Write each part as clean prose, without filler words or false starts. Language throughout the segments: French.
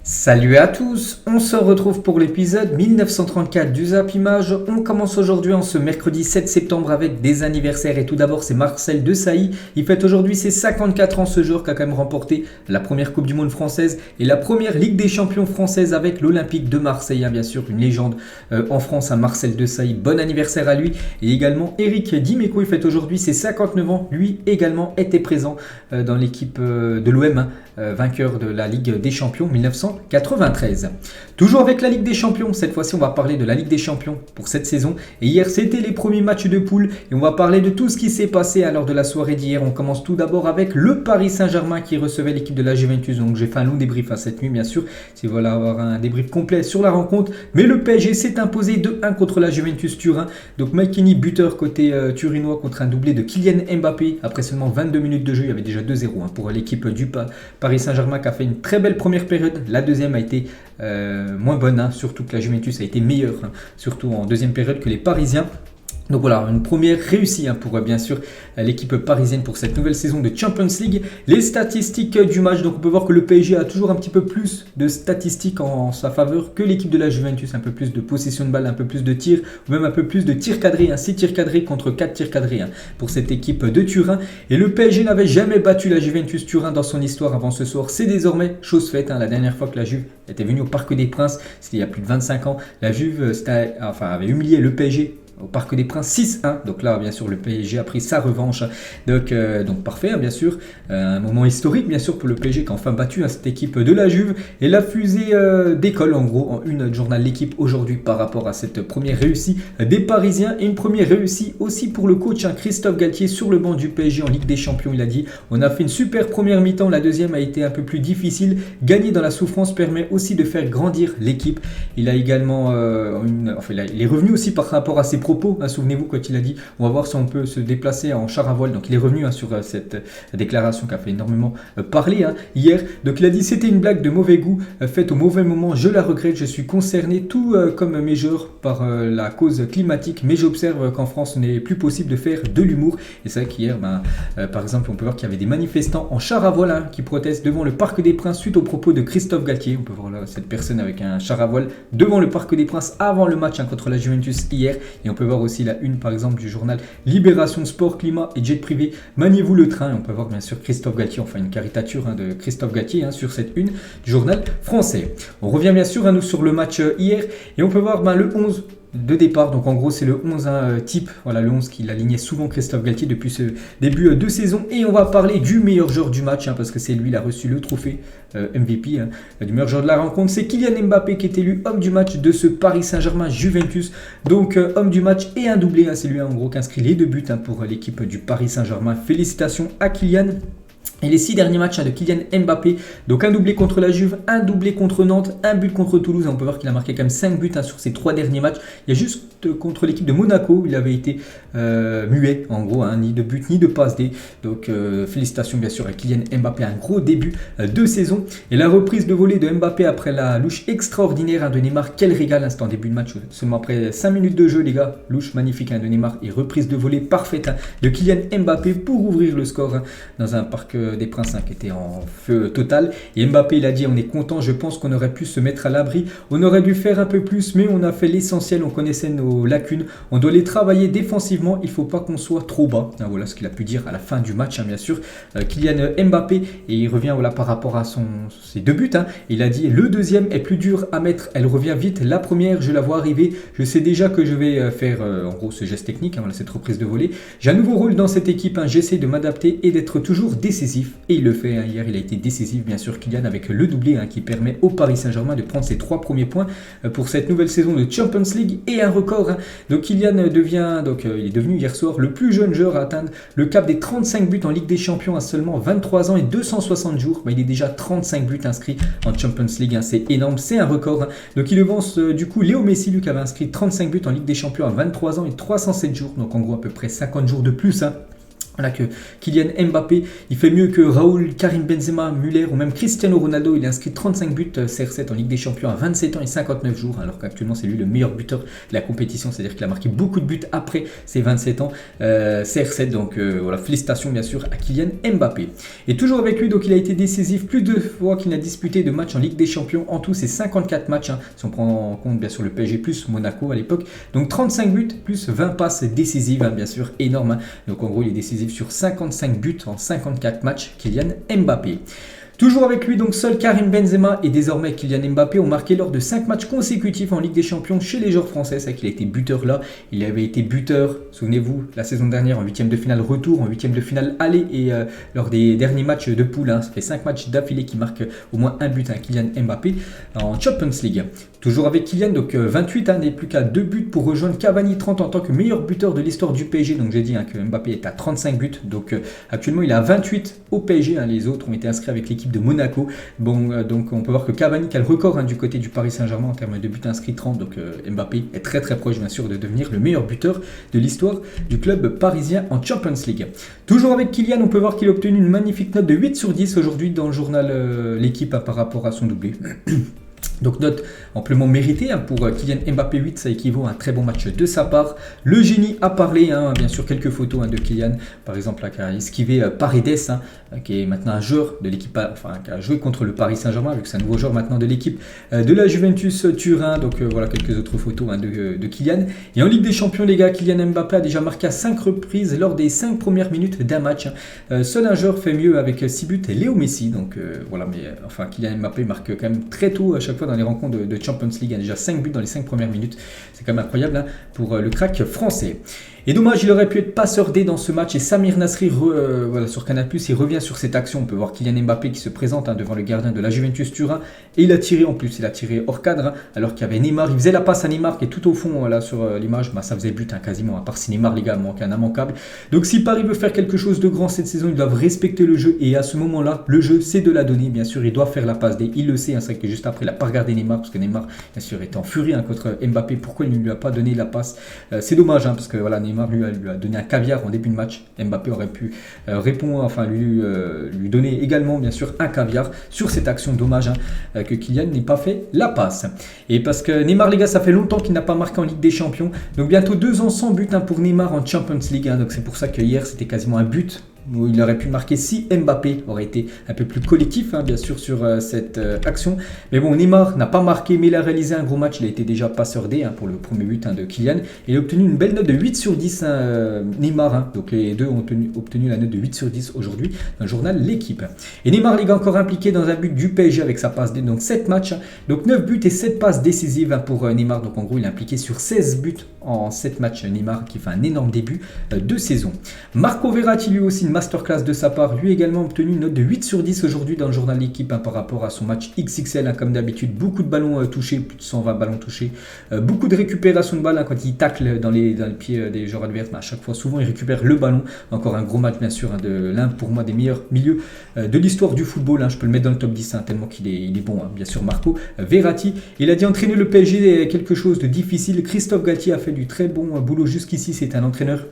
Salut à tous, on se retrouve pour l'épisode 1934 du Zap Image. On commence aujourd'hui en ce mercredi 7 septembre avec des anniversaires et tout d'abord c'est Marcel Desailly. Il fête aujourd'hui ses 54 ans ce jour, qui a quand même remporté la première Coupe du Monde française et la première Ligue des Champions française avec l'Olympique de Marseille, bien sûr une légende en France, Marcel Desailly. Bon anniversaire à lui. Et également Eric Dimeco, il fête aujourd'hui ses 59 ans, lui également était présent dans l'équipe de l'OM, vainqueur de la Ligue des Champions 1993. Toujours avec la Ligue des Champions, cette fois-ci on va parler de la Ligue des Champions pour cette saison. Et hier c'était les premiers matchs de poule et on va parler de tout ce qui s'est passé lors de la soirée d'hier. On commence tout d'abord avec le Paris Saint-Germain qui recevait l'équipe de la Juventus. Donc j'ai fait un long débrief cette nuit bien sûr, si vous voulez avoir un débrief complet sur la rencontre. Mais le PSG s'est imposé 2-1 contre la Juventus Turin. Donc McKennie buteur côté turinois contre un doublé de Kylian Mbappé. Après seulement 22 minutes de jeu, il y avait déjà 2-0 pour l'équipe du Paris Saint-Germain qui a fait une très belle première période. La deuxième a été moins bonne, surtout que la Juventus a été meilleure, surtout en deuxième période que les Parisiens. Donc voilà, une première réussie pour bien sûr l'équipe parisienne pour cette nouvelle saison de Champions League. Les statistiques du match, donc on peut voir que le PSG a toujours un petit peu plus de statistiques en sa faveur que l'équipe de la Juventus. Un peu plus de possession de balle, un peu plus de tirs, ou même un peu plus de tirs cadrés. 6 tirs cadrés contre 4 tirs cadrés pour cette équipe de Turin. Et le PSG n'avait jamais battu la Juventus Turin dans son histoire avant ce soir. C'est désormais chose faite. La dernière fois que la Juve était venue au Parc des Princes, c'était il y a plus de 25 ans. La Juve avait humilié le PSG au Parc des Princes 6-1. Donc là, bien sûr, le PSG a pris sa revanche. Donc parfait, bien sûr. Un moment historique, bien sûr, pour le PSG qui a enfin battu cette équipe de la Juve. Et la fusée décolle, en gros, en une du journal L'équipe aujourd'hui par rapport à cette première réussite des Parisiens. Et une première réussite aussi pour le coach, Christophe Galtier, sur le banc du PSG en Ligue des Champions. Il a dit, on a fait une super première mi-temps. La deuxième a été un peu plus difficile. Gagner dans la souffrance permet aussi de faire grandir l'équipe. Il a également, il est revenu aussi par rapport à ses propos. Souvenez-vous quand il a dit on va voir si on peut se déplacer en char à voile. Donc il est revenu sur cette déclaration qui a fait énormément parler hier. Donc il a dit c'était une blague de mauvais goût faite au mauvais moment, je la regrette, je suis concerné tout comme mes joueurs par la cause climatique, mais j'observe qu'en France ce n'est plus possible de faire de l'humour. Et c'est vrai qu'hier par exemple on peut voir qu'il y avait des manifestants en char à voile qui protestent devant le Parc des Princes suite aux propos de Christophe Galtier. On peut voir là cette personne avec un char à voile devant le Parc des Princes avant le match contre la Juventus hier. Et on peut voir aussi la une par exemple du journal Libération Sport, Climat et Jet Privé, maniez-vous le train. Et on peut voir bien sûr Christophe Galtier, enfin une caricature de Christophe Galtier sur cette une du journal français. On revient bien sûr nous sur le match hier et on peut voir le 11 de départ. Donc en gros c'est le 11 type, voilà le 11 qu'il alignait souvent Christophe Galtier depuis ce début de saison. Et on va parler du meilleur joueur du match parce que c'est lui, il a reçu le trophée MVP du meilleur joueur de la rencontre. C'est Kylian Mbappé qui est élu homme du match de ce Paris Saint-Germain Juventus. Donc homme du match et un doublé, c'est lui en gros qui inscrit les 2 buts pour l'équipe du Paris Saint-Germain. Félicitations à Kylian. Et les 6 derniers matchs de Kylian Mbappé, donc un doublé contre la Juve, un doublé contre Nantes, un but contre Toulouse. On peut voir qu'il a marqué quand même 5 buts sur ces 3 derniers matchs. Il y a juste contre l'équipe de Monaco où il avait été muet, en gros, ni de but ni de passe D. Donc félicitations bien sûr à Kylian Mbappé, un gros début de saison. Et la reprise de volée de Mbappé après la louche extraordinaire de Neymar, quel régal, c'était en début de match, seulement après 5 minutes de jeu les gars, louche magnifique de Neymar et reprise de volée parfaite de Kylian Mbappé pour ouvrir le score dans un Parc des Princes qui était en feu total. Et Mbappé il a dit on est content, je pense qu'on aurait pu se mettre à l'abri, on aurait dû faire un peu plus mais on a fait l'essentiel, on connaissait nos lacunes, on doit les travailler défensivement, il ne faut pas qu'on soit trop bas. Voilà ce qu'il a pu dire à la fin du match bien sûr Kylian Mbappé. Et il revient par rapport à ses 2 buts il a dit le deuxième est plus dur à mettre, elle revient vite, la première je la vois arriver, je sais déjà que je vais faire en gros ce geste technique, cette reprise de volée, j'ai un nouveau rôle dans cette équipe, j'essaie de m'adapter et d'être toujours décisif. Et il le fait, hier il a été décisif bien sûr Kylian avec le doublé qui permet au Paris Saint-Germain de prendre ses 3 premiers points pour cette nouvelle saison de Champions League et un record. Donc Kylian il est devenu hier soir le plus jeune joueur à atteindre le cap des 35 buts en Ligue des Champions à seulement 23 ans et 260 jours. Il est déjà 35 buts inscrits en Champions League, c'est énorme, c'est un record. Donc il devance du coup Léo Messi, lui qui avait inscrit 35 buts en Ligue des Champions à 23 ans et 307 jours, donc en gros à peu près 50 jours de plus Voilà que Kylian Mbappé, il fait mieux que Raoul, Karim Benzema, Müller ou même Cristiano Ronaldo. Il a inscrit 35 buts CR7 en Ligue des Champions à 27 ans et 59 jours, alors qu'actuellement c'est lui le meilleur buteur de la compétition, c'est-à-dire qu'il a marqué beaucoup de buts après ses 27 ans CR7. Donc voilà, félicitations bien sûr à Kylian Mbappé. Et toujours avec lui, donc il a été décisif plus de fois qu'il n'a disputé de matchs en Ligue des Champions. En tout, c'est 54 matchs, si on prend en compte bien sûr le PSG plus Monaco à l'époque. Donc 35 buts plus 20 passes décisives, bien sûr, énorme. Donc en gros, il est décisif sur 55 buts en 54 matchs, Kylian Mbappé. Toujours avec lui, donc seul Karim Benzema et désormais Kylian Mbappé ont marqué lors de 5 matchs consécutifs en Ligue des Champions chez les joueurs français. C'est vrai qu'il a été buteur là, il avait été buteur, souvenez-vous, la saison dernière en 8e de finale retour, en 8e de finale aller et lors des derniers matchs de poule. Ça fait 5 matchs d'affilée qui marquent au moins un but, Kylian Mbappé en Champions League. Toujours avec Kylian, donc 28, n'est plus qu'à 2 buts pour rejoindre Cavani 30 en tant que meilleur buteur de l'histoire du PSG. Donc j'ai dit que Mbappé est à 35 buts, donc actuellement il est à 28 au PSG, les autres ont été inscrits avec l'équipe de Monaco. Bon, donc on peut voir que Cavani qui a le record du côté du Paris Saint-Germain en termes de buts inscrits 30, donc Mbappé est très très proche bien sûr de devenir le meilleur buteur de l'histoire du club parisien en Champions League. Toujours avec Kylian, on peut voir qu'il a obtenu une magnifique note de 8 sur 10 aujourd'hui dans le journal L'équipe par rapport à son doublé. Donc note amplement méritée pour Kylian Mbappé 8, ça équivaut à un très bon match de sa part. Le génie a parlé, bien sûr quelques photos de Kylian, par exemple qui a esquivé Paredes, qui est maintenant un joueur de l'équipe, qui a joué contre le Paris Saint-Germain, vu que c'est un nouveau joueur maintenant de l'équipe de la Juventus Turin. Donc voilà quelques autres photos de Kylian. Et en Ligue des Champions les gars, Kylian Mbappé a déjà marqué à 5 reprises lors des 5 premières minutes d'un match. Seul un joueur fait mieux avec 6 buts, Léo Messi. Donc voilà, mais Kylian Mbappé marque quand même très tôt à chaque fois dans les rencontres de Champions League. Il a déjà 5 buts dans les 5 premières minutes. C'est quand même incroyable pour le crack français. Et dommage, il aurait pu être passeur D dans ce match. Et Samir Nasri, sur Canal+, il revient sur cette action. On peut voir Kylian Mbappé qui se présente devant le gardien de la Juventus Turin. Et il a tiré en plus, il a tiré hors cadre. Alors qu'il y avait Neymar, il faisait la passe à Neymar qui est tout au fond là sur l'image. Ça faisait but quasiment, à part si Neymar, les gars, manque un immanquable. Donc si Paris veut faire quelque chose de grand cette saison, ils doivent respecter le jeu. Et à ce moment-là, le jeu, c'est de la donner. Bien sûr, il doit faire la passe D. Il le sait, c'est vrai que juste après, il n'a pas regardé Neymar. Parce que Neymar, bien sûr, était en furie contre Mbappé. Pourquoi il ne lui a pas donné la passe? C'est dommage, parce que voilà, Neymar lui a donné un caviar en début de match. Mbappé aurait pu répondre, lui donner également bien sûr un caviar sur cette action. Dommage que Kylian n'ait pas fait la passe. Et parce que Neymar les gars, ça fait longtemps qu'il n'a pas marqué en Ligue des Champions. Donc bientôt 2 ans sans but pour Neymar en Champions League. Donc c'est pour ça que hier c'était quasiment un but où il aurait pu marquer si Mbappé aurait été un peu plus collectif bien sûr sur cette action. Mais bon, Neymar n'a pas marqué, mais il a réalisé un gros match. Il a été déjà passeur D pour le premier but de Kylian. Il a obtenu une belle note de 8 sur 10 Neymar. Donc les deux ont obtenu la note de 8 sur 10 aujourd'hui dans le journal L'équipe. Et Neymar les gars encore impliqué dans un but du PSG avec sa passe D. Donc 7 matchs, donc 9 buts et 7 passes décisives pour Neymar. Donc en gros il est impliqué sur 16 buts en 7 matchs. Neymar qui fait un énorme début de saison. Marco Verratti lui aussi une masterclass de sa part, lui également obtenu une note de 8 sur 10 aujourd'hui dans le journal L'équipe par rapport à son match XXL comme d'habitude. Beaucoup de ballons touchés, plus de 120 ballons touchés, beaucoup de récupération de balles quand il tacle dans les pieds des joueurs adverses, mais à chaque fois souvent il récupère le ballon. Encore un gros match bien sûr de l'un pour moi des meilleurs milieux de l'histoire du football. Je peux le mettre dans le top 10 tellement qu'il est bon bien sûr. Marco Verratti, il a dit entraîner le PSG est quelque chose de difficile. Christophe Galtier a fait du très bon boulot jusqu'ici, c'est un entraîneur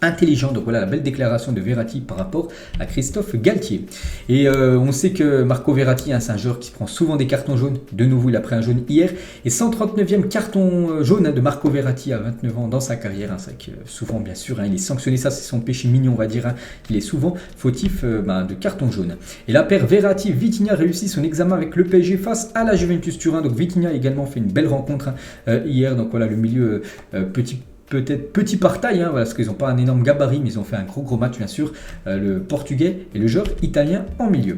intelligent. Donc voilà la belle déclaration de Verratti par rapport à Christophe Galtier. Et on sait que Marco Verratti, c'est un joueur qui prend souvent des cartons jaunes. De nouveau, il a pris un jaune hier. Et 139e carton jaune de Marco Verratti à 29 ans dans sa carrière. C'est vrai que souvent, bien sûr, il est sanctionné. Ça, c'est son péché mignon, on va dire. Il est souvent fautif de carton jaune. Et la paire Verratti-Vitinha réussit son examen avec le PSG face à la Juventus Turin. Donc Vitinha a également fait une belle rencontre hier. Donc voilà, le milieu peut-être petit par taille, parce qu'ils n'ont pas un énorme gabarit, mais ils ont fait un gros match bien sûr, le portugais et le joueur italien en milieu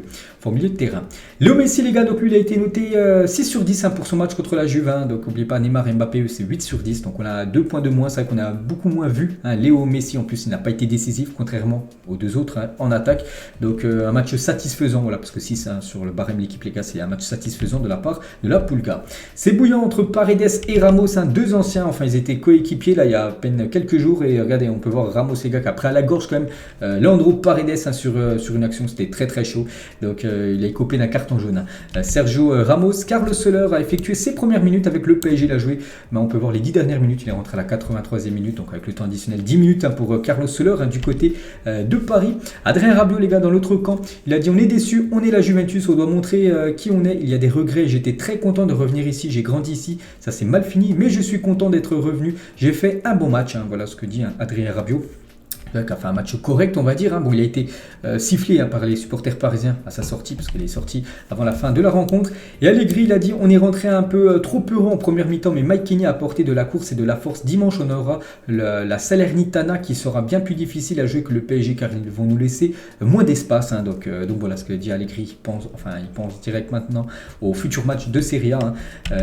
de terrain. Léo Messi les gars, donc lui il a été noté 6 sur 10 pour son match contre la Juve, donc n'oubliez pas Neymar et Mbappé c'est 8 sur 10, donc on a 2 points de moins. C'est vrai qu'on a beaucoup moins vu Léo Messi, en plus il n'a pas été décisif contrairement aux deux autres en attaque. Donc un match satisfaisant, voilà, parce que 6 sur le barème l'équipe les gars, c'est un match satisfaisant de la part de la Pulga. C'est bouillant entre Paredes et Ramos, deux anciens, enfin ils étaient coéquipiers là il y a à peine quelques jours. Et regardez, on peut voir Ramos et gars après à la gorge quand même. Leandro Paredes sur une action, c'était très très chaud. Donc il a écopé d'un carton jaune. Sergio Ramos, Carlos Soler a effectué ses premières minutes avec le PSG. Il a joué, mais on peut voir les 10 dernières minutes. Il est rentré à la 83e minute, donc avec le temps additionnel 10 minutes pour Carlos Soler du côté de Paris. Adrien Rabiot, les gars, dans l'autre camp, il a dit on est déçu, on est la Juventus, on doit montrer qui on est. Il y a des regrets, j'étais très content de revenir ici, j'ai grandi ici, ça s'est mal fini, mais je suis content d'être revenu. J'ai fait un bon match, voilà ce que dit Adrien Rabiot. Qui a fait un match correct, on va dire. Bon, il a été sifflé par les supporters parisiens à sa sortie, parce qu'il est sorti avant la fin de la rencontre. Et Allegri, il a dit on est rentré un peu trop peureux en première mi-temps, mais Mike Kenny a apporté de la course et de la force. Dimanche, on aura la Salernitana qui sera bien plus difficile à jouer que le PSG, car ils vont nous laisser moins d'espace. Donc voilà ce que dit Allegri. Il pense direct maintenant au futur match de Serie A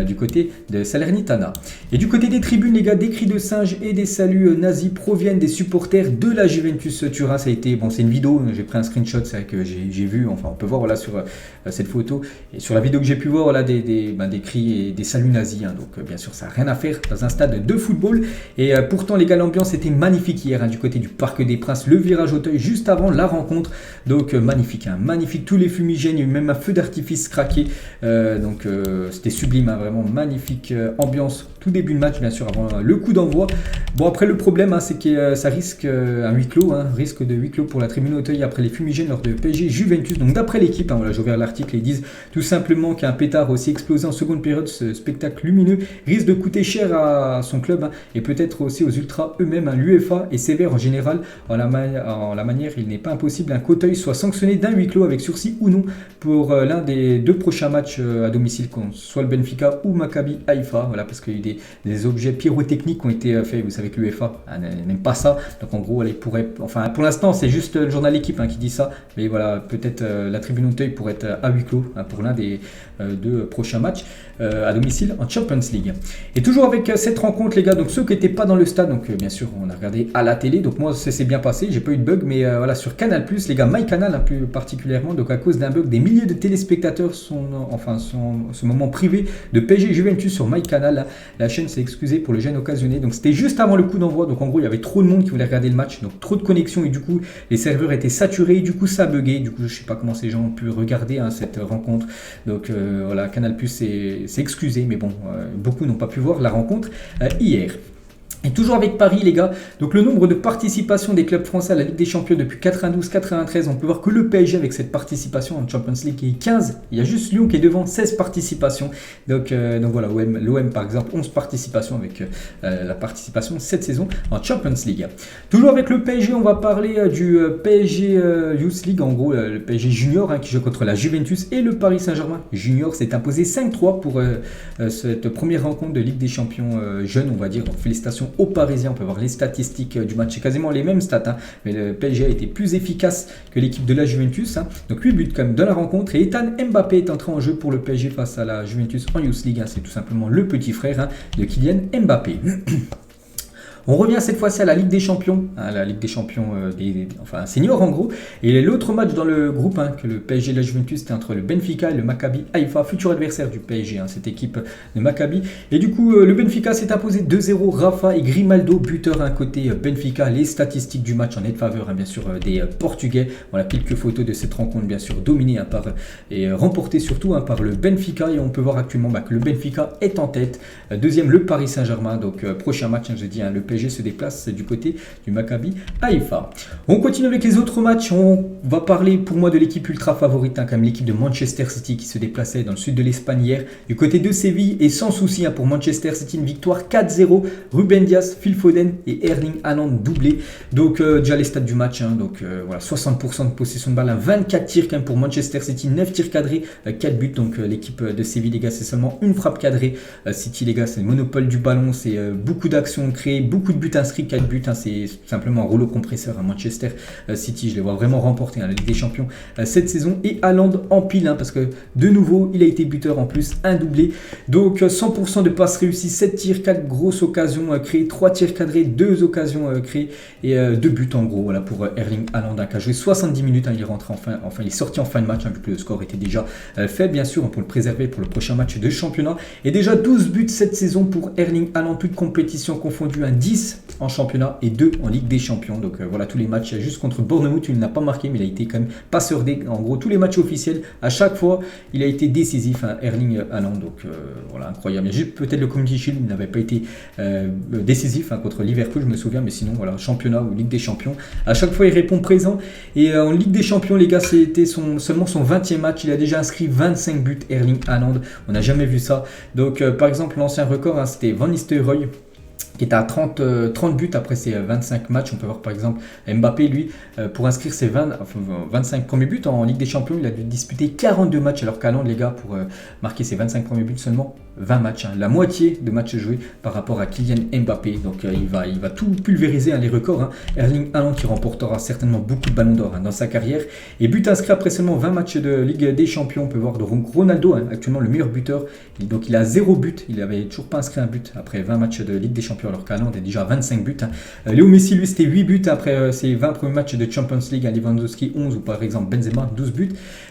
du côté de Salernitana. Et du côté des tribunes, les gars, des cris de singe et des saluts nazis proviennent des supporters de la Juventus Turin. Ça a été, c'est une vidéo, j'ai pris un screenshot, c'est vrai que j'ai vu, on peut voir sur cette photo, et sur la vidéo que j'ai pu voir, des cris et des saluts nazis, donc bien sûr ça n'a rien à faire dans un stade de football, et pourtant les gars, l'ambiance était magnifique hier, du côté du Parc des Princes, le virage Auteuil juste avant la rencontre, donc magnifique, tous les fumigènes, il y a eu même un feu d'artifice craqué, donc c'était sublime, vraiment magnifique ambiance, tout début de match bien sûr avant le coup d'envoi. Bon, après le problème c'est que ça risque un huis clos, risque de huis clos pour la tribune Auteuil après les fumigènes lors de PSG Juventus. Donc d'après l'équipe, voilà, j'ai ouvert l'article, ils disent tout simplement qu'un pétard aussi explosé en seconde période, ce spectacle lumineux risque de coûter cher à son club et peut-être aussi aux ultras eux-mêmes. L'UEFA est sévère en général en la manière, il n'est pas impossible qu'Auteuil soit sanctionné d'un huis clos avec sursis ou non pour l'un des deux prochains matchs à domicile, soit le Benfica ou Maccabi Haïfa, voilà, parce qu'il y a eu des objets pyrotechniques qui ont été faits, vous savez que l'UEFA n'aime pas ça, donc en gros elle pourrait, pour l'instant c'est juste le journal L'équipe qui dit ça, mais voilà, peut-être la tribune Auteuil pourrait être à huis clos pour l'un des deux prochains matchs à domicile en Champions League. Et toujours avec cette rencontre les gars, donc ceux qui n'étaient pas dans le stade, donc bien sûr on a regardé à la télé, donc moi ça s'est bien passé, j'ai pas eu de bug, mais voilà, sur Canal+, les gars, MyCanal plus particulièrement, donc à cause d'un bug, des milliers de téléspectateurs sont ce moment privé de PSG Juventus sur MyCanal, la chaîne s'est excusée pour le gêne occasionné, donc c'était juste avant le coup d'envoi, donc en gros il y avait trop de monde qui voulait regarder le match, donc trop de connexions, et du coup les serveurs étaient saturés, du coup ça a bugué, du coup je sais pas comment ces gens ont pu regarder cette rencontre, donc voilà, Canal+ s'est excusé, mais bon, beaucoup n'ont pas pu voir la rencontre hier. Et toujours avec Paris les gars, donc le nombre de participations des clubs français à la Ligue des Champions depuis 92-93, on peut voir que le PSG avec cette participation en Champions League est 15, il y a juste Lyon qui est devant 16 participations, donc voilà, l'OM par exemple 11 participations avec la participation cette saison en Champions League. Toujours avec le PSG, on va parler du PSG Youth League, en gros le PSG Junior qui joue contre la Juventus, et le Paris Saint-Germain Junior s'est imposé 5-3 pour cette première rencontre de Ligue des Champions jeunes, on va dire, donc félicitations aux Parisiens. On peut voir les statistiques du match, c'est quasiment les mêmes stats, mais le PSG a été plus efficace que l'équipe de la Juventus, donc 8 buts quand même dans la rencontre, et Ethan Mbappé est entré en jeu pour le PSG face à la Juventus en Youth League, c'est tout simplement le petit frère de Kylian Mbappé. On revient cette fois-ci à la Ligue des Champions, la Ligue des Champions seniors en gros. Et l'autre match dans le groupe que le PSG et la Juventus, c'était entre le Benfica et le Maccabi Haïfa, futur adversaire du PSG, cette équipe de Maccabi. Et du coup, le Benfica s'est imposé 2-0. Rafa et Grimaldo, buteur côté Benfica. Les statistiques du match en nette faveur, bien sûr, des Portugais. Voilà quelques photos de cette rencontre, bien sûr, dominée et remportée surtout par le Benfica. Et on peut voir actuellement que le Benfica est en tête. Deuxième, le Paris Saint-Germain. Donc, prochain match, je dis, le PSG se déplace du côté du Maccabi Haïfa. On continue avec les autres matchs. On va parler pour moi de l'équipe ultra favorite, comme l'équipe de Manchester City qui se déplaçait dans le sud de l'Espagne hier du côté de Séville, et sans souci pour Manchester City, une victoire 4-0. Ruben Dias, Phil Foden et Erling Haaland doublé. Donc déjà les stats du match, donc voilà, 60% de possession de balle, 24 tirs quand même pour Manchester City, 9 tirs cadrés, 4 buts. Donc l'équipe de Séville les gars, c'est seulement une frappe cadrée. City les gars, c'est le monopole du ballon, c'est beaucoup d'actions créées, beaucoup de buts inscrits, 4 buts, c'est simplement un rouleau compresseur à Manchester City. Je les vois vraiment remporter la Ligue des Champions cette saison, et Haaland en pile, parce que de nouveau il a été buteur en plus, un doublé. Donc 100% de passes réussies, 7 tirs, 4 grosses occasions créées, 3 tirs cadrés, 2 occasions créées et 2 buts en gros, voilà pour Erling Haaland qui a joué 70 minutes, il est rentré il est sorti en fin de match vu que le score était déjà fait, bien sûr, pour le préserver pour le prochain match de championnat. Et déjà 12 buts cette saison pour Erling Haaland, toute compétition confondue, 10 10 en championnat et 2 en Ligue des Champions. Donc voilà tous les matchs. Juste contre Bournemouth, il n'a pas marqué, mais il a été quand même passeur D. En gros, tous les matchs officiels, à chaque fois, il a été décisif, hein, Erling Haaland. Donc voilà, incroyable. Juste peut-être le Community Shield, il n'avait pas été décisif hein, contre Liverpool, je me souviens, mais sinon, voilà, championnat ou Ligue des Champions. À chaque fois, il répond présent. Et en Ligue des Champions, les gars, c'était seulement son 20e match. Il a déjà inscrit 25 buts, Erling Haaland. On n'a jamais vu ça. Donc, par exemple, l'ancien record, hein, c'était Van Nistelrooy, qui est à 30 buts après ses 25 matchs. On peut voir par exemple Mbappé, lui, pour inscrire ses 25 premiers buts en Ligue des Champions, il a dû disputer 42 matchs, alors qu'Haaland, les gars, pour marquer ses 25 premiers buts, seulement 20 matchs. Hein, la moitié de matchs joués par rapport à Kylian Mbappé. Donc il va tout pulvériser, hein, les records. Hein. Erling Haaland qui remportera certainement beaucoup de ballons d'or hein, dans sa carrière. Et but inscrit après seulement 20 matchs de Ligue des Champions. On peut voir donc Ronaldo, hein, actuellement le meilleur buteur. Donc il a 0 but. Il n'avait toujours pas inscrit un but après 20 matchs de Ligue des Champions, alors qu'Haaland est déjà à 25 buts. Hein. Léo Messi, lui, c'était 8 buts après ses 20 premiers matchs de Champions League. À Lewandowski, 11, ou par exemple Benzema, 12 buts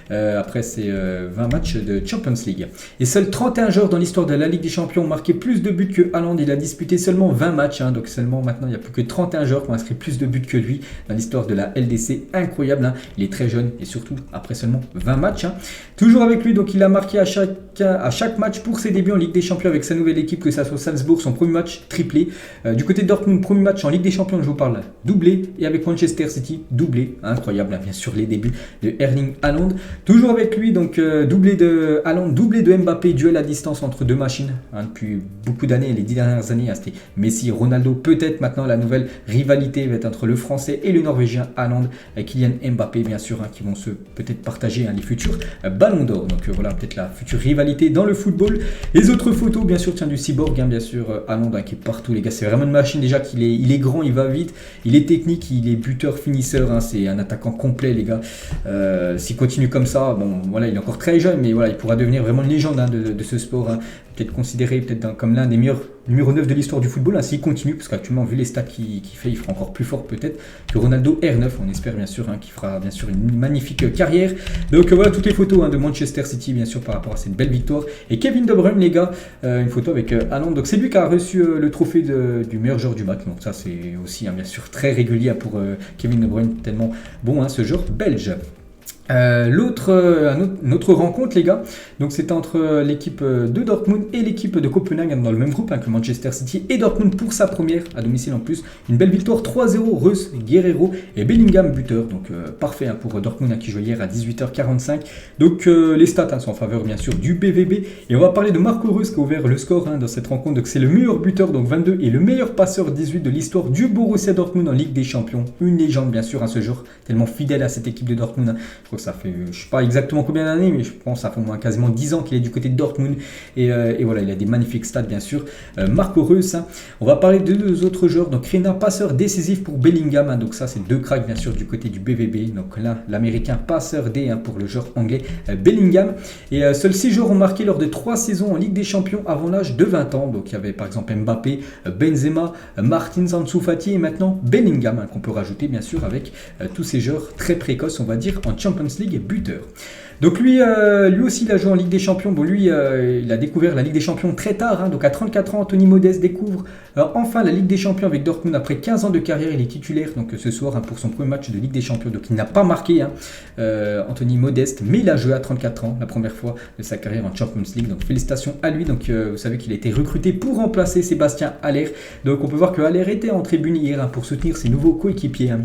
après ses 20 matchs de Champions League. Et seuls 31 joueurs dans l'histoire de la Ligue des Champions ont marqué plus de buts que Haaland. Il a disputé seulement 20 matchs. Hein, donc seulement maintenant, il n'y a plus que 31 joueurs qui ont inscrit plus de buts que lui dans l'histoire de la LDC. Incroyable. Hein. Il est très jeune et surtout après seulement 20 matchs. Hein. Toujours avec lui, donc il a marqué à chaque match pour ses débuts en Ligue des Champions avec sa nouvelle équipe, que ça soit Salzbourg, son premier match triplé. Du côté de Dortmund, premier match en Ligue des Champions, je vous parle doublé. Et avec Manchester City, doublé. Incroyable, hein, bien sûr, les débuts de Erling Haaland. Toujours avec lui, donc doublé de Haaland, doublé de Mbappé, duel à distance entre deux machines. Hein, depuis beaucoup d'années, les 10 dernières années, hein, c'était Messi, Ronaldo. Peut-être maintenant la nouvelle rivalité va être entre le Français et le Norvégien Haaland, et Kylian Mbappé, bien sûr, hein, qui vont se peut-être partager hein, les futurs ballons d'or. Donc voilà, peut-être la future rivalité dans le football. Les autres photos, bien sûr, tiens, du cyborg, hein, bien sûr, Haaland hein, qui est partout, les gars. C'est vraiment une machine déjà, il est grand, il va vite, il est technique, il est buteur, finisseur. Hein, c'est un attaquant complet, les gars. S'il continue comme ça, bon, voilà, il est encore très jeune, mais voilà, il pourra devenir vraiment une légende hein, de ce sport. Hein. Peut-être considéré comme l'un des meilleurs numéro 9 de l'histoire du football, hein, s'il continue, parce qu'actuellement, vu les stats qu'il fait, il fera encore plus fort peut-être que Ronaldo R9. On espère bien sûr hein, qu'il fera bien sûr une magnifique carrière. Donc voilà toutes les photos hein, de Manchester City, bien sûr, par rapport à cette belle victoire. Et Kevin De Bruyne, les gars, une photo avec Haaland. Donc c'est lui qui a reçu le trophée du meilleur joueur du match. Donc ça, c'est aussi hein, bien sûr très régulier pour Kevin De Bruyne, tellement bon hein, ce joueur belge. Notre rencontre, les gars, donc c'était entre l'équipe de Dortmund et l'équipe de Copenhague dans le même groupe hein, que Manchester City, et Dortmund pour sa première à domicile en plus. Une belle victoire 3-0, Reus, Guerrero et Bellingham buteur. Donc parfait hein, pour Dortmund hein, qui jouait hier à 18h45. Donc les stats hein, sont en faveur bien sûr du BVB. Et on va parler de Marco Reus qui a ouvert le score hein, dans cette rencontre. Donc c'est le meilleur buteur, donc 22, et le meilleur passeur 18 de l'histoire du Borussia Dortmund en Ligue des Champions. Une légende bien sûr à ce jour, tellement fidèle à cette équipe de Dortmund. Hein. Je crois que ça fait, je ne sais pas exactement combien d'années, mais je pense que ça fait au moins quasiment 10 ans qu'il est du côté de Dortmund. Et voilà, il a des magnifiques stats bien sûr. Marco Reus, hein. On va parler de deux autres joueurs. Donc Reina, passeur décisif pour Bellingham. Hein. Donc ça, c'est deux cracks bien sûr du côté du BVB. Donc là, l'américain passeur D hein, pour le joueur anglais Bellingham. Et seuls 6 joueurs ont marqué lors de 3 saisons en Ligue des Champions avant l'âge de 20 ans. Donc il y avait par exemple Mbappé, Benzema, Martins, Ansu Fati et maintenant Bellingham hein, qu'on peut rajouter bien sûr avec tous ces joueurs très précoces, on va dire, en Champions League et buteur. Donc lui aussi il a joué en Ligue des Champions. Bon, lui il a découvert la Ligue des Champions très tard hein. Donc à 34 ans, Anthony Modeste découvre enfin la Ligue des Champions avec Dortmund après 15 ans de carrière. Il est titulaire donc ce soir hein, pour son premier match de Ligue des Champions. Donc il n'a pas marqué hein, Anthony Modeste, mais il a joué à 34 ans la première fois de sa carrière en Champions League. Donc félicitations à lui. Donc vous savez qu'il a été recruté pour remplacer Sébastien Haller. Donc on peut voir que Haller était en tribune hier hein, pour soutenir ses nouveaux coéquipiers hein.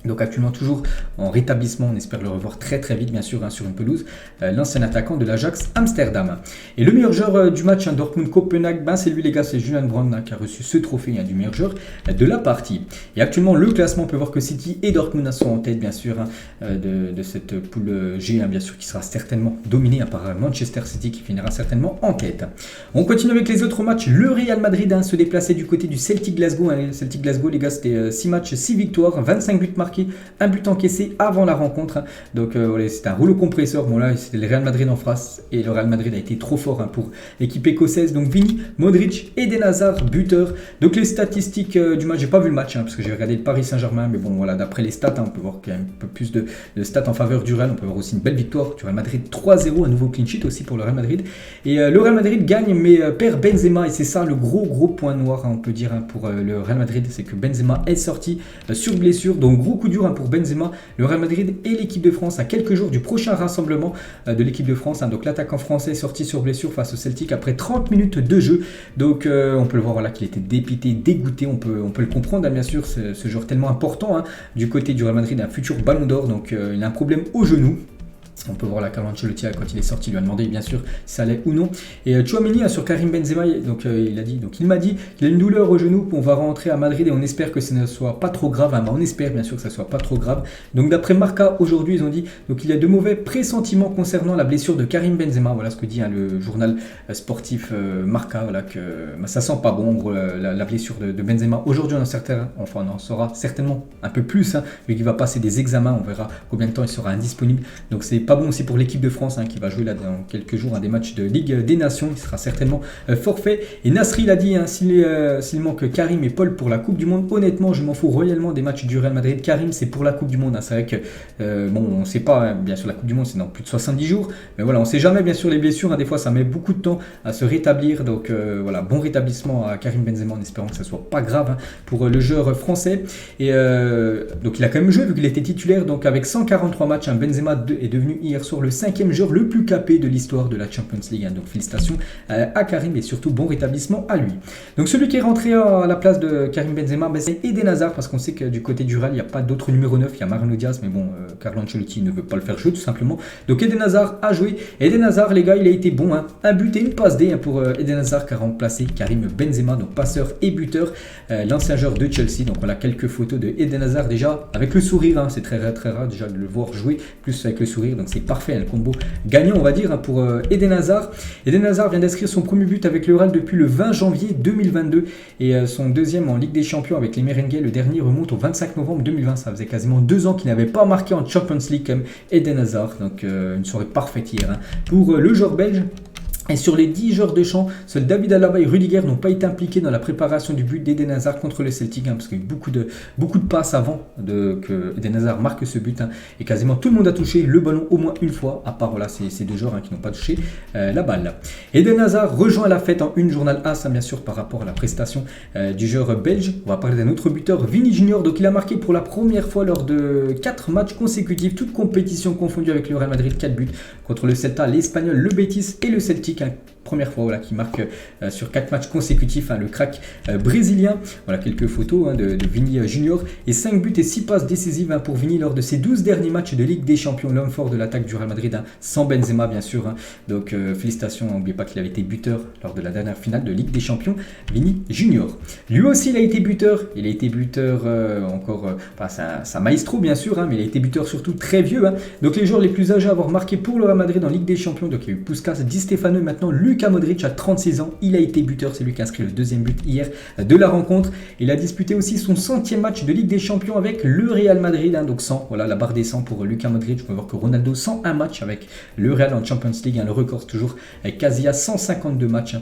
Donc actuellement toujours en rétablissement, on espère le revoir très très vite bien sûr hein, sur une pelouse, l'ancien attaquant de l'Ajax Amsterdam. Et le meilleur joueur du match hein, Dortmund-Copenhague, ben, c'est lui les gars, c'est Julian Brandt hein, qui a reçu ce trophée hein, du meilleur joueur de la partie. Et actuellement le classement, on peut voir que City et Dortmund sont en tête bien sûr hein, de cette poule G hein, bien sûr, qui sera certainement dominée hein, par Manchester City qui finira certainement en tête. On continue avec les autres matchs. Le Real Madrid hein, se déplaçait du côté du Celtic Glasgow. Hein. Celtic Glasgow les gars, c'était 6 matchs, 6 victoires, 25 buts marqués, un but encaissé avant la rencontre. Hein. Donc voilà, c'est un rouleau compresseur agresseur. Bon là, c'était le Real Madrid en face et le Real Madrid a été trop fort pour l'équipe écossaise. Donc Vini, Modric, Eden Hazard, buteur. Donc les statistiques du match, j'ai pas vu le match parce que j'ai regardé le Paris Saint-Germain, mais bon voilà, d'après les stats, on peut voir qu'il y a un peu plus de stats en faveur du Real. On peut voir aussi une belle victoire du Real Madrid, 3-0, un nouveau clean sheet aussi pour le Real Madrid. Et le Real Madrid gagne, mais perd Benzema, et c'est ça le gros point noir, on peut dire, pour le Real Madrid, c'est que Benzema est sorti sur blessure. Donc gros coup dur pour Benzema, le Real Madrid et l'équipe de France à quelques jours du prochain rassemblement de l'équipe de France. Donc l'attaquant français est sorti sur blessure face au Celtic après 30 minutes de jeu. Donc on peut le voir, voilà, qu'il était dépité, dégoûté, on peut le comprendre, bien sûr, ce joueur tellement important du côté du Real Madrid, un futur ballon d'or. Donc il a un problème au genou. On peut voir la Carlo Ancelotti quand il est sorti, il lui a demandé bien sûr si ça allait ou non. Et Tchouaméni sur Karim Benzema, donc il m'a dit qu'il a une douleur au genou, on va rentrer à Madrid et on espère que ce ne soit pas trop grave. On espère bien sûr que ça ne soit pas trop grave. Donc d'après Marca aujourd'hui, ils ont dit donc il y a de mauvais pressentiments concernant la blessure de Karim Benzema. Voilà ce que dit le journal sportif Marca. Voilà que ça sent pas bon en gros, la blessure de Benzema. Aujourd'hui on en saura certainement un peu plus, vu qu'il va passer des examens, on verra combien de temps il sera indisponible. Donc c'est pas bon aussi pour l'équipe de France qui va jouer là dans quelques jours des matchs de Ligue des Nations. Il sera certainement forfait. Et Nasri l'a dit, s'il manque Karim et Paul pour la Coupe du Monde, honnêtement je m'en fous royalement des matchs du Real Madrid. Karim c'est pour la Coupe du Monde. C'est vrai que on ne sait pas, bien sûr la Coupe du Monde c'est dans plus de 70 jours, mais voilà, on ne sait jamais bien sûr les blessures, des fois ça met beaucoup de temps à se rétablir. Donc voilà, bon rétablissement à Karim Benzema en espérant que ça soit pas grave pour le joueur français. Et donc il a quand même joué vu qu'il était titulaire. Donc avec 143 matchs, Benzema est devenu hier soir le 5e joueur le plus capé de l'histoire de la Champions League. Donc félicitations à Karim et surtout bon rétablissement à lui. Donc celui qui est rentré à la place de Karim Benzema, c'est Eden Hazard, parce qu'on sait que du côté du Real il n'y a pas d'autre numéro 9, il y a Mariano Diaz, mais bon Carlo Ancelotti ne veut pas le faire jouer tout simplement. Donc Eden Hazard a joué. Eden Hazard les gars, il a été bon, un but et une passe D pour Eden Hazard qui a remplacé Karim Benzema, donc passeur et buteur, l'ancien joueur de Chelsea. Donc voilà quelques photos de Eden Hazard déjà avec le sourire, c'est très rare déjà de le voir jouer, plus avec le sourire, donc c'est parfait, le combo gagnant on va dire pour Eden Hazard. Eden Hazard vient d'inscrire son premier but avec le Real depuis le 20 janvier 2022 et son deuxième en Ligue des Champions avec les Merengues. Le dernier remonte au 25 novembre 2020, ça faisait quasiment 2 ans qu'il n'avait pas marqué en Champions League comme Eden Hazard. Donc une soirée parfaite hier pour le joueur belge. Et sur les 10 joueurs de champ, seuls David Alaba et Rudiger n'ont pas été impliqués dans la préparation du but d'Eden Hazard contre le Celtic, parce qu'il y a eu beaucoup de passes avant que Eden Hazard marque ce but, et quasiment tout le monde a touché le ballon au moins une fois, à part voilà, ces deux joueurs qui n'ont pas touché la balle. Eden Hazard rejoint la fête en une journal A, bien sûr par rapport à la prestation du joueur belge. On va parler d'un autre buteur, Vini Junior. Donc il a marqué pour la première fois lors de 4 matchs consécutifs, toutes compétitions confondues avec le Real Madrid, 4 buts contre le Celta, l'Espagnol, le Betis et le Celtic. Première fois qui marque sur 4 matchs consécutifs, le crack brésilien. Voilà quelques photos de Vini Junior, et 5 buts et 6 passes décisives pour Vini lors de ses 12 derniers matchs de Ligue des Champions, l'homme fort de l'attaque du Real Madrid, sans Benzema bien sûr. Donc félicitations, n'oubliez pas qu'il avait été buteur lors de la dernière finale de Ligue des Champions, Vini Junior. Lui aussi il a été buteur, c'est un maestro bien sûr, mais il a été buteur surtout très vieux. Donc les joueurs les plus âgés à avoir marqué pour le Real Madrid en Ligue des Champions, donc il y a eu Puskas, Di Stefano, maintenant Luka Modric à 36 ans, il a été buteur, c'est lui qui a inscrit le deuxième but hier de la rencontre. Il a disputé aussi son 100e match de Ligue des Champions avec le Real Madrid, donc 100, voilà la barre des 100 pour Luka Modric. On peut voir que Ronaldo 101 matchs avec le Real en Champions League, le record toujours Casillas 152 matchs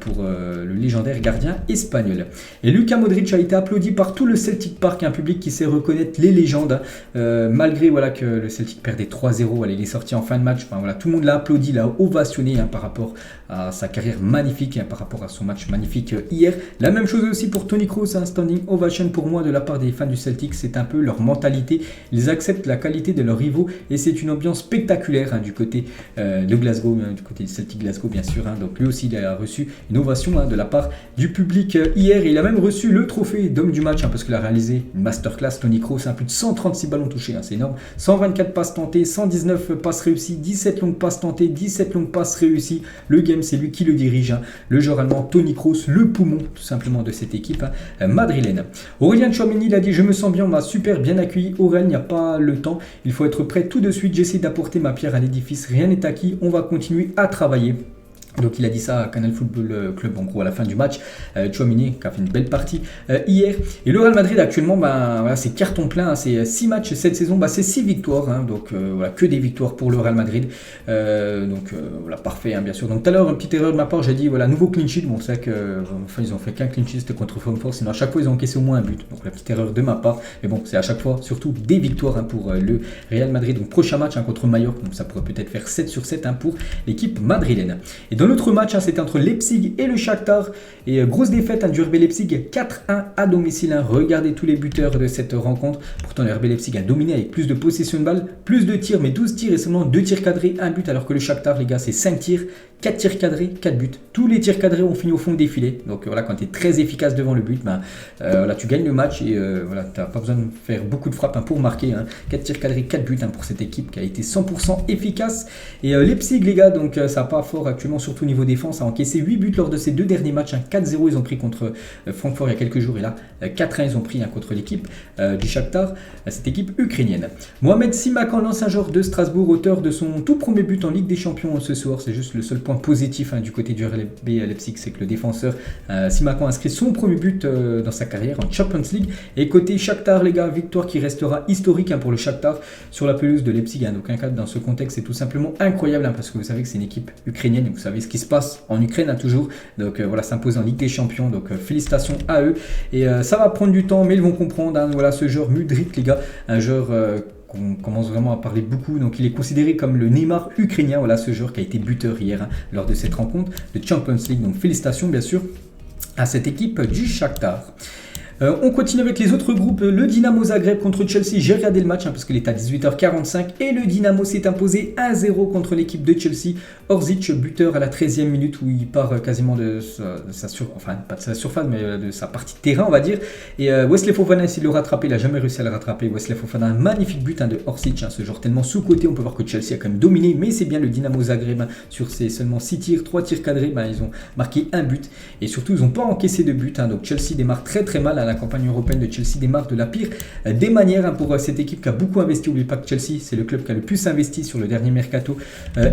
pour le légendaire gardien espagnol. Et Luka Modric a été applaudi par tout le Celtic Park, un public qui sait reconnaître les légendes, malgré que le Celtic perdait 3-0, il est sorti en fin de match, tout le monde l'a applaudi, l'a ovationné par rapport à sa carrière magnifique, par rapport à son match magnifique hier. La même chose aussi pour Toni Kroos, standing ovation pour moi de la part des fans du Celtic. C'est un peu leur mentalité, ils acceptent la qualité de leurs rivaux et c'est une ambiance spectaculaire du côté de Glasgow, du côté du Celtic Glasgow bien sûr. Donc lui aussi il a reçu une ovation de la part du public hier, et il a même reçu le trophée d'homme du match parce qu'il a réalisé une masterclass. Toni Kroos, plus de 136 ballons touchés, c'est énorme, 124 passes tentées, 119 passes réussies, 17 longues passes tentées, 17 longues passes réussies. Le game c'est lui qui le dirige, le joueur allemand Toni Kroos, le poumon tout simplement de cette équipe madrilène. Aurélien Tchouaméni l'a dit, je me sens bien, on m'a super bien accueilli. Aurélien, il n'y a pas le temps, il faut être prêt tout de suite, j'essaie d'apporter ma pierre à l'édifice, rien n'est acquis, on va continuer à travailler. Donc il a dit ça à Canal Football Club en gros à la fin du match. Tchouaméni qui a fait une belle partie hier. Et le Real Madrid actuellement, voilà, c'est carton plein, hein, c'est 6 matchs cette saison, c'est 6 victoires. Hein, donc voilà, que des victoires pour le Real Madrid. Voilà, parfait hein, bien sûr. Donc tout à l'heure, une petite erreur de ma part, j'ai dit voilà, nouveau clean sheet. Bon, c'est vrai que ils ont fait qu'un clean sheet, c'était contre Francfort, sinon à chaque fois ils ont encaissé au moins un but. Donc la petite erreur de ma part. Mais bon, c'est à chaque fois surtout des victoires hein, pour le Real Madrid. Donc prochain match hein, contre Mallorca, donc ça pourrait peut-être faire 7 sur 7 hein, pour l'équipe madrilène. Et dans l'autre match, hein, c'était entre Leipzig et le Shakhtar. Et grosse défaite hein, du RB Leipzig 4-1 à domicile. Hein. Regardez tous les buteurs de cette rencontre. Pourtant, le RB Leipzig a dominé avec plus de possession de balle, plus de tirs, mais 12 tirs et seulement 2 tirs cadrés, 1 but. Alors que le Shakhtar, les gars, c'est 5 tirs, 4 tirs cadrés, 4 buts. Tous les tirs cadrés ont fini au fond des filets. Donc voilà, quand tu es très efficace devant le but, voilà, tu gagnes le match et voilà, tu n'as pas besoin de faire beaucoup de frappes hein, pour marquer. Hein. 4 tirs cadrés, 4 buts hein, pour cette équipe qui a été 100% efficace. Et Leipzig, les gars, donc ça n'a pas fort actuellement, surtout au niveau défense, a encaissé 8 buts lors de ces deux derniers matchs. Hein. 4-0, ils ont pris contre Francfort il y a quelques jours et là, 4-1, ils ont pris hein, contre l'équipe du Shakhtar, cette équipe ukrainienne. Mohamed Simakan, l'ancien joueur de Strasbourg, auteur de son tout premier but en Ligue des Champions ce soir. C'est juste le seul point positif hein, du côté du RB Leipzig, c'est que le défenseur Simakan a inscrit son premier but dans sa carrière en Champions League. Et côté Shakhtar, les gars, victoire qui restera historique hein, pour le Shakhtar sur la pelouse de Leipzig. Hein. Donc un cadre dans ce contexte, c'est tout simplement incroyable hein, parce que vous savez que c'est une équipe ukrainienne et vous savez ce qui se passe en Ukraine hein, toujours. Donc voilà, s'impose en Ligue des Champions. Donc félicitations à eux. Et ça va prendre du temps, mais ils vont comprendre. Hein, voilà, ce joueur Mudryk, les gars, un joueur qu'on commence vraiment à parler beaucoup. Donc il est considéré comme le Neymar ukrainien. Voilà, ce joueur qui a été buteur hier hein, lors de cette rencontre de Champions League. Donc félicitations bien sûr à cette équipe du Shakhtar. On continue avec les autres groupes. Le Dynamo Zagreb contre Chelsea. J'ai regardé le match hein, parce qu'il est à 18h45 et le Dynamo s'est imposé 1-0 contre l'équipe de Chelsea. Orzic, buteur à la 13e minute où il part quasiment de sa surface, mais de sa partie de terrain, on va dire. Et Wesley Fofana essaie de le rattraper. Il n'a jamais réussi à le rattraper. Wesley Fofana, un magnifique but hein, de Orzic. Hein, ce genre tellement sous-côté. On peut voir que Chelsea a quand même dominé, mais c'est bien le Dynamo Zagreb. Hein, sur ses seulement 6 tirs, 3 tirs cadrés, ils ont marqué un but. Et surtout, ils n'ont pas encaissé de but. Hein, donc Chelsea démarre très très mal. La campagne européenne de Chelsea démarre de la pire des manières hein, pour cette équipe qui a beaucoup investi. N'oubliez pas que Chelsea, c'est le club qui a le plus investi sur le dernier mercato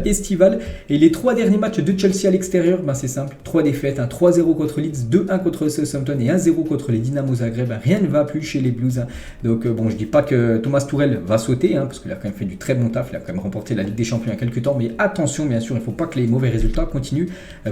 estival. Et les 3 derniers matchs de Chelsea à l'extérieur, c'est simple, 3 défaites, hein, 3-0 contre Leeds, 2-1 contre Southampton et 1-0 contre les Dynamo Zagreb. Rien ne va plus chez les Blues. Hein. Donc bon, je dis pas que Thomas Tuchel va sauter, hein, parce qu'il a quand même fait du très bon taf, il a quand même remporté la Ligue des Champions il y a quelques temps, mais attention, bien sûr, il ne faut pas que les mauvais résultats continuent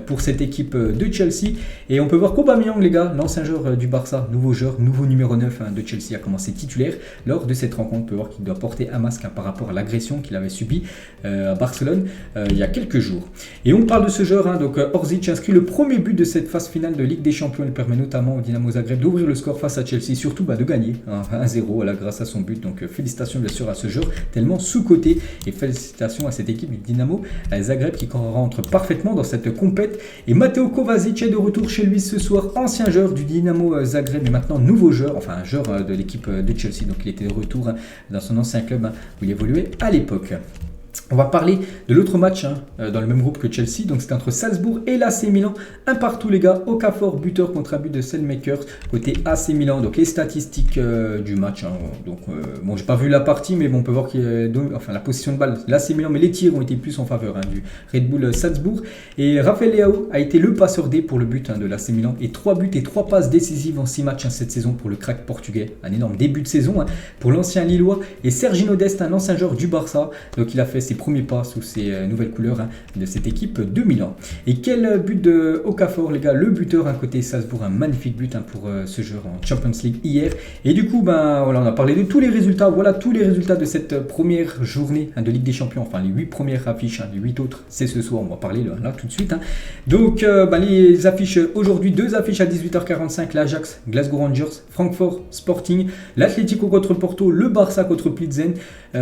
pour cette équipe de Chelsea. Et on peut voir qu'Aubameyang, les gars, l'ancien joueur du Barça, nouveau joueur, nouveau numéro 9 hein, de Chelsea, a commencé titulaire lors de cette rencontre. On peut voir qu'il doit porter un masque hein, par rapport à l'agression qu'il avait subie à Barcelone il y a quelques jours. Et on parle de ce joueur, hein, donc Orzic inscrit le premier but de cette phase finale de Ligue des Champions. Il permet notamment au Dynamo Zagreb d'ouvrir le score face à Chelsea, surtout de gagner hein, 1-0 voilà, grâce à son but. Donc félicitations bien sûr à ce joueur tellement sous-coté et félicitations à cette équipe du Dynamo Zagreb qui rentre parfaitement dans cette compète. Et Mateo Kovacic est de retour chez lui ce soir, ancien joueur du Dynamo Zagreb mais maintenant nouveau joueur, enfin un joueur de l'équipe de Chelsea. Donc il était de retour hein, dans son ancien club hein, où il évoluait à l'époque. On va parler de l'autre match hein, dans le même groupe que Chelsea, donc c'était entre Salzbourg et l'AC Milan, un partout les gars, Okafor buteur contre un but de Selmaker côté AC Milan. Donc les statistiques du match, hein, donc bon j'ai pas vu la partie mais bon, on peut voir qu'il y a la possession de balle l'AC Milan, mais les tirs ont été plus en faveur hein, du Red Bull Salzbourg. Et Rafael Leao a été le passeur D pour le but hein, de l'AC Milan et 3 buts et 3 passes décisives en 6 matchs hein, cette saison pour le crack portugais, un énorme début de saison hein, pour l'ancien Lillois. Et Serginho Dest, un ancien joueur du Barça, donc il a fait ses premiers pas sous ces nouvelles couleurs hein, de cette équipe de Milan. Et quel but de Okafor les gars, le buteur hein, côté Salzbourg, un magnifique but hein, pour ce joueur en Champions League hier. Et du coup voilà, on a parlé de tous les résultats, voilà tous les résultats de cette première journée hein, de Ligue des Champions, enfin les 8 premières affiches, hein, les 8 autres c'est ce soir, on va parler là tout de suite hein. Donc les affiches aujourd'hui, 2 affiches à 18h45, l'Ajax, Glasgow Rangers, Francfort Sporting, l'Atlético contre Porto, le Barça contre Plzen,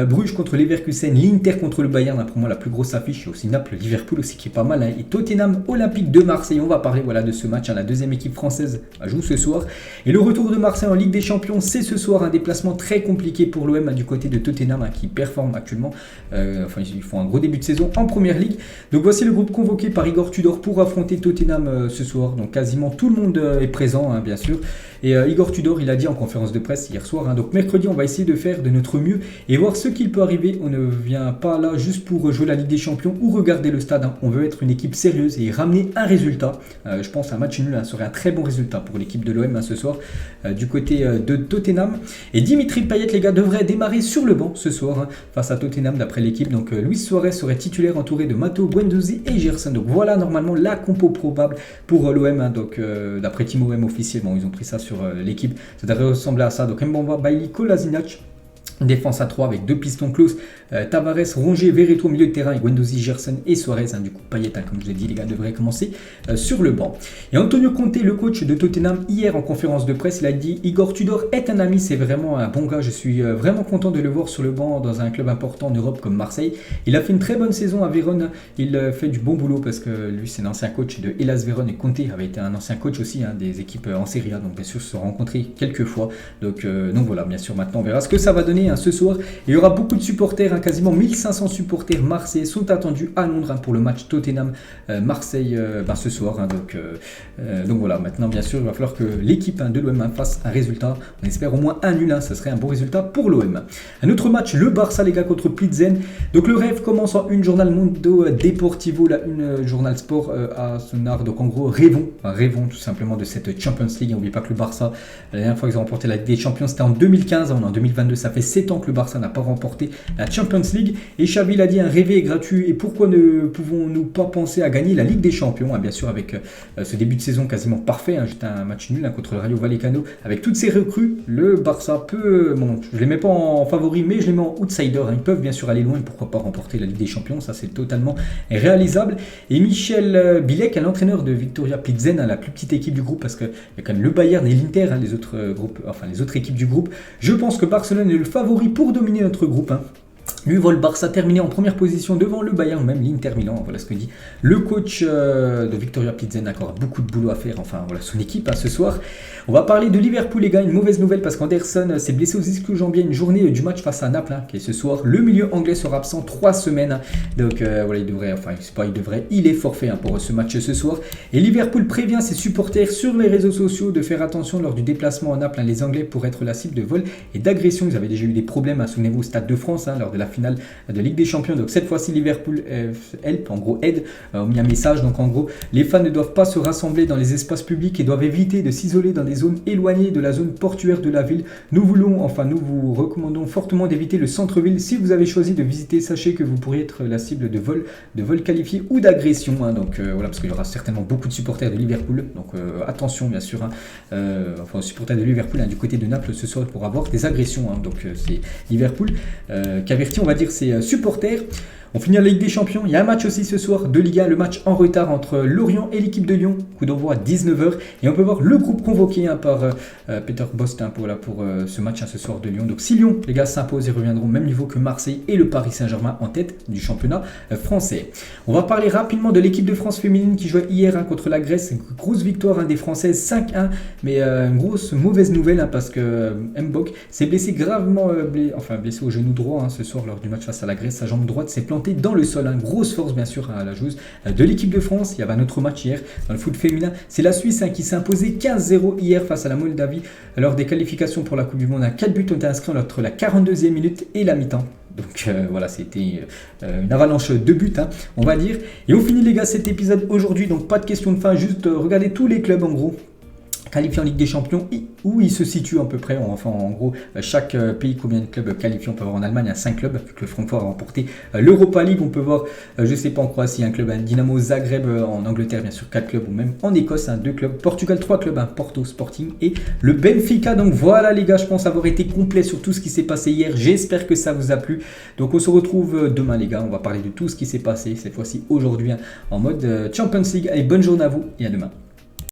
Bruges contre Leverkusen, l'Inter contre le Bayern, pour moi la plus grosse affiche. Il y a aussi Naples, Liverpool aussi qui est pas mal hein, et Tottenham Olympique de Marseille. On va parler voilà, de ce match, hein, la deuxième équipe française joue ce soir. Et le retour de Marseille en Ligue des Champions, c'est ce soir, un déplacement très compliqué pour l'OM hein, du côté de Tottenham hein, qui performe actuellement. Ils font un gros début de saison en Première Ligue. Donc voici le groupe convoqué par Igor Tudor pour affronter Tottenham ce soir. Donc quasiment tout le monde est présent hein, bien sûr. Et Igor Tudor, il a dit en conférence de presse hier soir, hein, donc mercredi on va essayer de faire de notre mieux et voir ce qu'il peut arriver. On ne vient pas là juste pour jouer la Ligue des Champions ou regarder le stade. On veut être une équipe sérieuse et ramener un résultat. Je pense un match nul serait un très bon résultat pour l'équipe de l'OM ce soir du côté de Tottenham. Et Dimitri Payet, les gars, devrait démarrer sur le banc ce soir face à Tottenham d'après l'équipe. Donc Luis Suarez serait titulaire entouré de Matteo Guendouzi et Gerson. Donc voilà normalement la compo probable pour l'OM. Donc d'après Team OM officiellement, ils ont pris ça sur l'équipe. Ça devrait ressembler à ça. Donc Mbamba, Bailly, Kolasinac. Une défense à 3 avec deux pistons close, Tavares, Rongier, Verretou au milieu de terrain et Guendouzi, Gerson et Suarez. Du coup, Payet, comme je vous ai dit, les gars, devraient commencer sur le banc. Et Antonio Conte, le coach de Tottenham, hier en conférence de presse, il a dit « Igor Tudor est un ami, c'est vraiment un bon gars. Je suis vraiment content de le voir sur le banc dans un club important en Europe comme Marseille. Il a fait une très bonne saison à Vérone. Il fait du bon boulot parce que lui, c'est un ancien coach de Hellas Vérone et Conte avait été un ancien coach aussi des équipes en Serie A. Donc, bien sûr, ils se sont rencontrés quelques fois. Donc voilà, bien sûr, maintenant, on verra ce que ça va donner ce soir. Il y aura beaucoup de supporters, quasiment 1500 supporters marseillais sont attendus à Londres pour le match Tottenham-Marseille ce soir. Donc voilà, maintenant bien sûr il va falloir que l'équipe de l'OM fasse un résultat. On espère au moins un nul, ce serait un bon résultat pour l'OM. Un autre match, le Barça les gars contre Plzen. Donc le rêve commence en une, journal Mundo Deportivo, la une journal sport à Sonar. Donc en gros rêvons tout simplement de cette Champions League. N'oubliez pas que le Barça, la dernière fois qu'ils ont remporté la Ligue des Champions c'était en 2015, on est en 2022, ça fait 7 ans que le Barça n'a pas remporté la Champions League. Et Xavi l'a dit, un rêve est gratuit. Et pourquoi ne pouvons-nous pas penser à gagner la Ligue des Champions, bien sûr avec ce début de saison quasiment parfait. Juste un match nul contre le Rayo Vallecano. Avec toutes ces recrues, le Barça peut, bon, je ne les mets pas en favori, mais je les mets en outsider. Ils peuvent bien sûr aller loin. Pourquoi pas remporter la Ligue des Champions, ça c'est totalement réalisable. Et Michel Bilek, l'entraîneur de Viktoria Plzen, la plus petite équipe du groupe, parce qu'il y a quand même le Bayern et l'Inter, les autres équipes du groupe. Je pense que Barcelone est le favori pour dominer notre groupe. Lui voit le Barça terminer en première position devant le Bayern, même l'Inter Milan. Voilà ce que dit le coach de Viktoria Plzen. A beaucoup de boulot à faire, voilà son équipe ce soir. On va parler de Liverpool les gars, une mauvaise nouvelle parce qu'Anderson s'est blessé aux ischio-jambiers une journée du match face à Naples qui est ce soir. Le milieu anglais sera absent 3 semaines. Donc voilà, il est forfait pour ce match ce soir. Et Liverpool prévient ses supporters sur les réseaux sociaux de faire attention lors du déplacement à Naples. Les Anglais pourraient être la cible de vols et d'agressions. Ils avaient déjà eu des problèmes, souvenez-vous, au Stade de France lors de la finale de Ligue des Champions. Donc cette fois-ci Liverpool aide, on mis un message. Donc en gros, les fans ne doivent pas se rassembler dans les espaces publics et doivent éviter de s'isoler dans des zones éloignées de la zone portuaire de la ville. Nous vous recommandons fortement d'éviter le centre-ville. Si vous avez choisi de visiter, sachez que vous pourriez être la cible de vols qualifiés ou d'agressions. Donc voilà, parce qu'il y aura certainement beaucoup de supporters de Liverpool. Donc attention bien sûr, aux supporters de Liverpool du côté de Naples ce soir pour avoir des agressions. Donc c'est Liverpool qui avertit, on va dire, ses supporters. On finit la Ligue des Champions. Il y a un match aussi ce soir de Liga, le match en retard entre Lorient et l'équipe de Lyon. Coup d'envoi à 19h. Et on peut voir le groupe convoqué par Peter Bost pour ce match ce soir de Lyon. Donc si Lyon, les gars, s'impose, ils reviendront au même niveau que Marseille et le Paris Saint-Germain en tête du championnat français. On va parler rapidement de l'équipe de France féminine qui jouait hier contre la Grèce. Une grosse victoire des Françaises 5-1. Mais une grosse mauvaise nouvelle parce que Mbok s'est blessé gravement, blessé au genou droit ce soir lors du match face à la Grèce. Sa jambe droite s'est plantée dans le sol. Grosse force bien sûr à la joueuse de l'équipe de France. Il y avait un autre match hier dans le foot féminin. C'est la Suisse qui s'est imposée 15-0 hier face à la Moldavie lors des qualifications pour la Coupe du Monde. 4 buts ont été inscrits entre la 42e minute et la mi-temps. Donc voilà, c'était une avalanche de buts, on va dire. Et on finit les gars cet épisode aujourd'hui. Donc pas de question de fin, juste regardez tous les clubs en gros qualifiés en Ligue des Champions, où ils se situent à peu près. En gros, chaque pays, combien de clubs qualifiés on peut voir en Allemagne, il y a 5 clubs, vu que le Francfort a remporté l'Europa League. On peut voir, je sais pas en Croatie, un club, Dynamo Zagreb, en Angleterre, bien sûr, 4 clubs, ou même en Écosse, 2 clubs, Portugal, 3 clubs, Porto, Sporting et le Benfica. Donc voilà les gars, je pense avoir été complet sur tout ce qui s'est passé hier. J'espère que ça vous a plu. Donc on se retrouve demain les gars, on va parler de tout ce qui s'est passé, cette fois-ci aujourd'hui, en mode Champions League. Allez, bonne journée à vous et à demain.